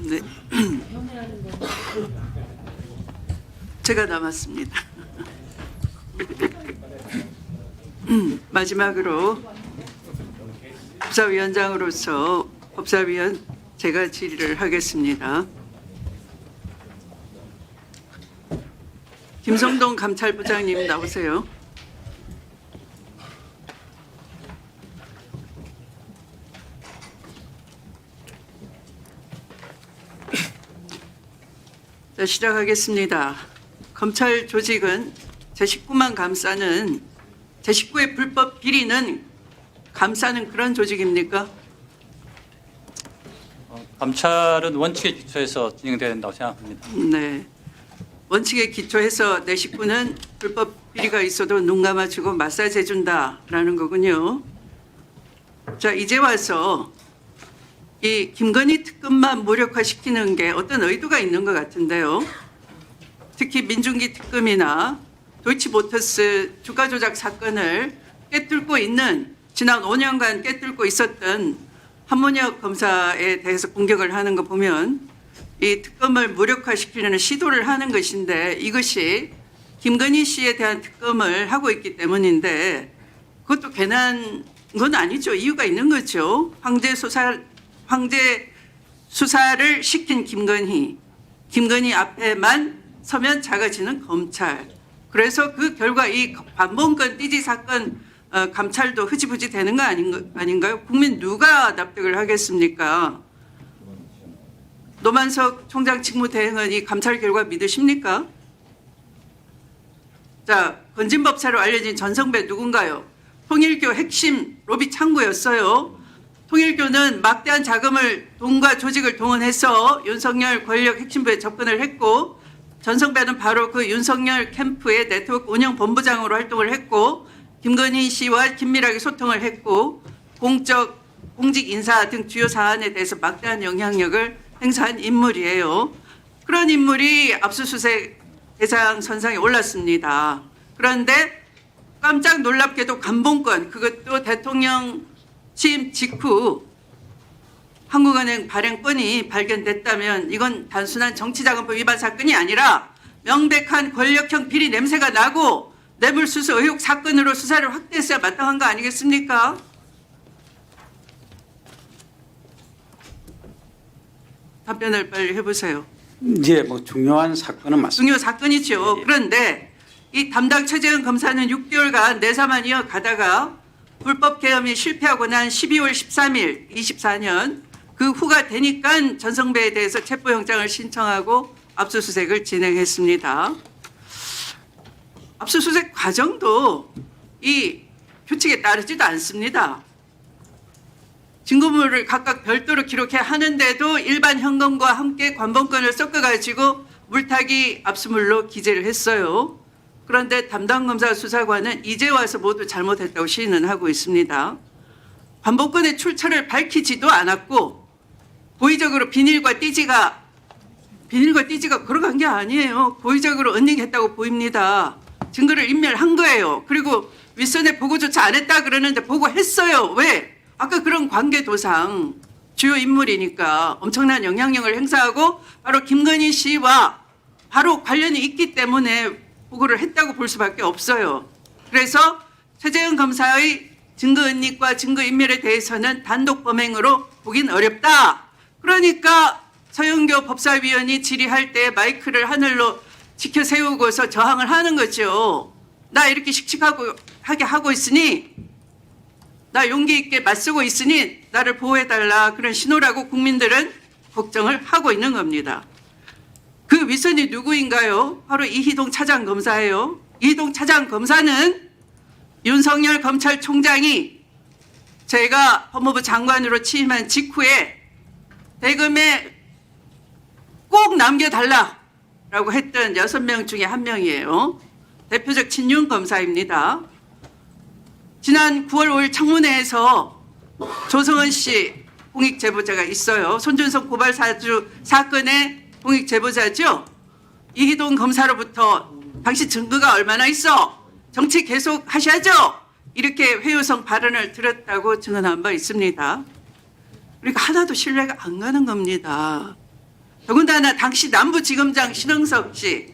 네. 제가 남았습니다. 마지막으로 법사위원장으로서 법사위원 제가 질의를 하겠습니다. 김성동 감찰부장님 나오세요. 자, 시작하겠습니다. 검찰 조직은 제19만 감싸는 제19의 불법 비리는 감싸는 그런 조직입니까? 감찰은 원칙에 기초해서 진행돼야 된다고 생각합니다. 네. 원칙에 기초해서 내 식구는 불법 비리가 있어도 눈 감아주고 마사지 해준다라는 거군요. 자, 이제 와서 이 김건희 특검만 무력화시키는 게 어떤 의도가 있는 것 같은데요. 특히 민중기 특검이나 도이치모터스 주가 조작 사건을 꿰뚫고 있는 지난 5년간 꿰뚫고 있었던 한문혁 검사에 대해서 공격을 하는 거 보면 이 특검을 무력화시키려는 시도를 하는 것인데 황제 김건희 씨에 대한 특검을 하고 있기 때문인데 그것도 괜한 건 아니죠. 이유가 있는 거죠. 황제 수사를 시킨 김건희 앞에만 서면 작아지는 검찰. 그래서 그 결과 이 반봉건 띠지 사건 감찰도 흐지부지 되는 거 아닌가요? 국민 누가 납득을 하겠습니까? 노만석 총장 직무대행은 이 감찰 결과 믿으십니까? 자, 건진법사로 알려진 전성배 누군가요? 통일교 핵심 로비 창구였어요. 통일교는 막대한 자금을 돈과 조직을 동원해서 윤석열 권력 핵심부에 접근을 했고 전성배는 바로 그 윤석열 캠프의 네트워크 운영 본부장으로 활동을 했고 김건희 씨와 긴밀하게 소통을 했고 공직 인사 등 주요 사안에 대해서 막대한 영향력을 행사한 인물이에요. 그런 인물이 압수수색 대상 선상에 올랐습니다. 그런데 깜짝 놀랍게도 감봉권, 그것도 대통령 취임 직후 한국은행 발행권이 발견됐다면 이건 단순한 정치자금법 위반 사건이 아니라 명백한 권력형 비리 냄새가 나고 뇌물수수 의혹 사건으로 수사를 확대했어야 마땅한 거 아니겠습니까? 답변을 빨리 해보세요. 이제 뭐 중요한 사건은 맞습니다. 중요 사건이죠. 그런데 이 담당 최재형 검사는 6개월간 내사만 이어가다가 불법 계엄이 실패하고 난 12월 13일 24년 그 후가 되니까 전성배에 대해서 체포영장을 신청하고 압수수색을 진행했습니다. 압수수색 과정도 이 규칙에 따르지도 않습니다. 증거물을 각각 별도로 기록해야 하는데도 일반 현금과 함께 관본권을 섞어가지고 물타기 압수물로 기재를 했어요. 그런데 담당 검사 수사관은 이제 와서 모두 잘못했다고 시인은 하고 있습니다. 관본권의 출처를 밝히지도 않았고 고의적으로 비닐과 띠지가 걸어간 게 아니에요. 고의적으로 언닝했다고 보입니다. 증거를 인멸한 거예요. 그리고 윗선에 보고조차 안 했다 그러는데 보고했어요. 왜? 아까 그런 관계도상 주요 인물이니까 엄청난 영향력을 행사하고 바로 김건희 씨와 바로 관련이 있기 때문에 보고를 했다고 볼 수밖에 없어요. 그래서 최재형 검사의 증거 은닉과 증거 인멸에 대해서는 단독 범행으로 보긴 어렵다. 그러니까 서영교 법사위원이 질의할 때 마이크를 하늘로 지켜 세우고서 저항을 하는 거죠. 나 이렇게 씩씩하게 하고 있으니 나 용기 있게 맞서고 있으니 나를 보호해달라 그런 신호라고 국민들은 걱정을 하고 있는 겁니다. 그 윗선이 누구인가요? 바로 이희동 차장검사예요. 이희동 차장검사는 윤석열 검찰총장이 제가 법무부 장관으로 취임한 직후에 대검에 꼭 남겨달라라고 했던 6명 중에 한 명이에요. 대표적 친윤 검사입니다. 지난 9월 5일 청문회에서 조성은 씨 공익 제보자가 있어요. 손준성 고발 사건의 공익 제보자죠. 이희동 검사로부터 당신 증거가 얼마나 있어? 정치 계속 하셔야죠. 이렇게 회유성 발언을 들었다고 증언한 바 있습니다. 그러니까 하나도 신뢰가 안 가는 겁니다. 더군다나 당시 남부지검장 신흥석 씨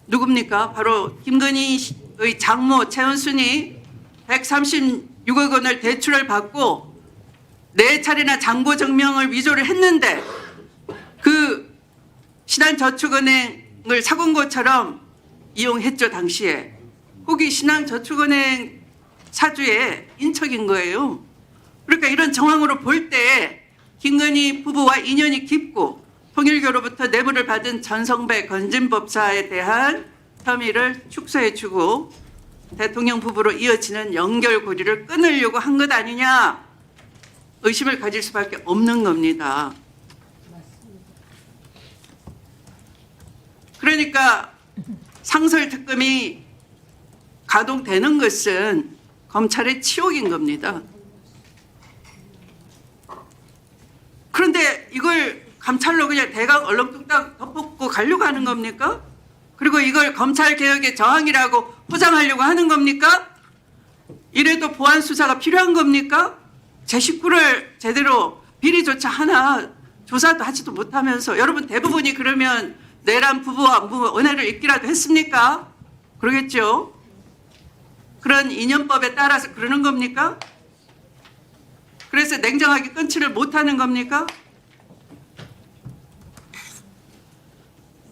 누굽니까? 바로 김건희의 장모 최은순이 136억 원을 대출을 받고 4차례나 잔고 증명을 위조를 했는데 그 신한저축은행을 사공고처럼 이용했죠. 당시에. 거기 신한저축은행 사주의 인척인 거예요. 그러니까 이런 정황으로 볼 때 김건희 부부와 인연이 깊고 통일교로부터 뇌물을 받은 전성배 건진법사에 대한 혐의를 축소해주고 대통령 부부로 이어지는 연결고리를 끊으려고 한 것 아니냐 의심을 가질 수밖에 없는 겁니다. 그러니까 상설특검이 가동되는 것은 검찰의 치욕인 겁니다. 그런데 이걸 감찰로 그냥 대강 얼렁뚱땅 덮고 가려고 하는 겁니까? 그리고 이걸 검찰개혁의 저항이라고 포장하려고 하는 겁니까? 이래도 보안 수사가 필요한 겁니까? 제 식구를 제대로 비리조차 하나 조사도 하지도 못하면서 여러분 대부분이 그러면 내란 부부와 은혜를 잊기라도 했습니까? 그러겠죠? 그런 인연법에 따라서 그러는 겁니까? 그래서 냉정하게 끊지를 못하는 겁니까?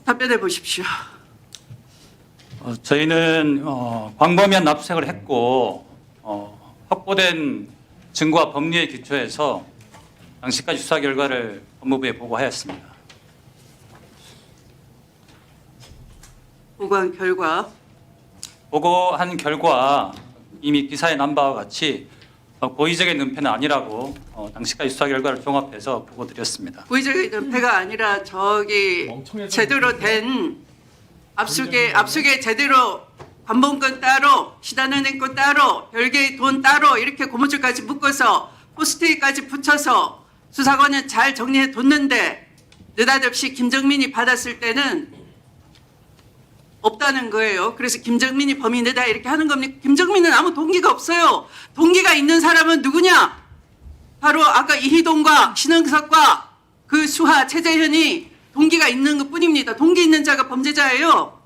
답변해 보십시오. 저희는 광범위한 납세를 했고 확보된 증거와 법리에 기초해서 당시까지 수사 결과를 법무부에 보고하였습니다. 보고한 결과 보고한 결과 이미 기사에 난 바와 같이 고의적인 은폐는 아니라고 당시까지 수사 결과를 종합해서 보고드렸습니다. 고의적인 은폐가 아니라 저기 제대로 된 압수계 제대로 관본권 따로 신한은행 건 따로 별개의 돈 따로 이렇게 고무줄까지 묶어서 포스트잇까지 붙여서 수사관은 잘 정리해 뒀는데 느닷없이 김정민이 받았을 때는 없다는 거예요. 그래서 김정민이 범인이다 이렇게 하는 겁니까? 김정민은 아무 동기가 없어요. 동기가 있는 사람은 누구냐? 바로 아까 이희동과 신흥석과 그 수하 최재현이 동기가 있는 것뿐입니다. 동기 있는 자가 범죄자예요.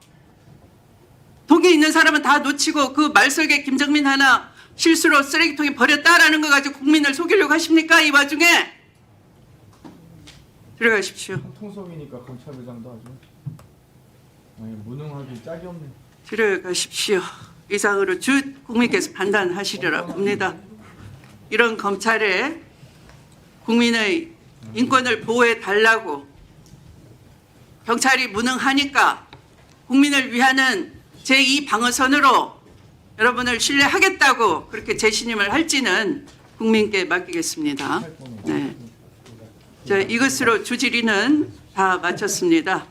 동기 있는 사람은 다 놓치고 그 말석에 김정민 하나 실수로 쓰레기통에 버렸다라는 거 가지고 국민을 속이려고 하십니까? 이 와중에 들어가십시오. 통속이니까 검찰부장도 하죠. 아니, 무능하기 짝이 없네. 들어가십시오. 이상으로 주 국민께서 판단하시리라 봅니다. 이런 검찰에 국민의 인권을 보호해 달라고 경찰이 무능하니까 국민을 위하는 제2방어선으로 여러분을 신뢰하겠다고 그렇게 재신임을 할지는 국민께 맡기겠습니다. 네. 자, 이것으로 주질의는 다 마쳤습니다.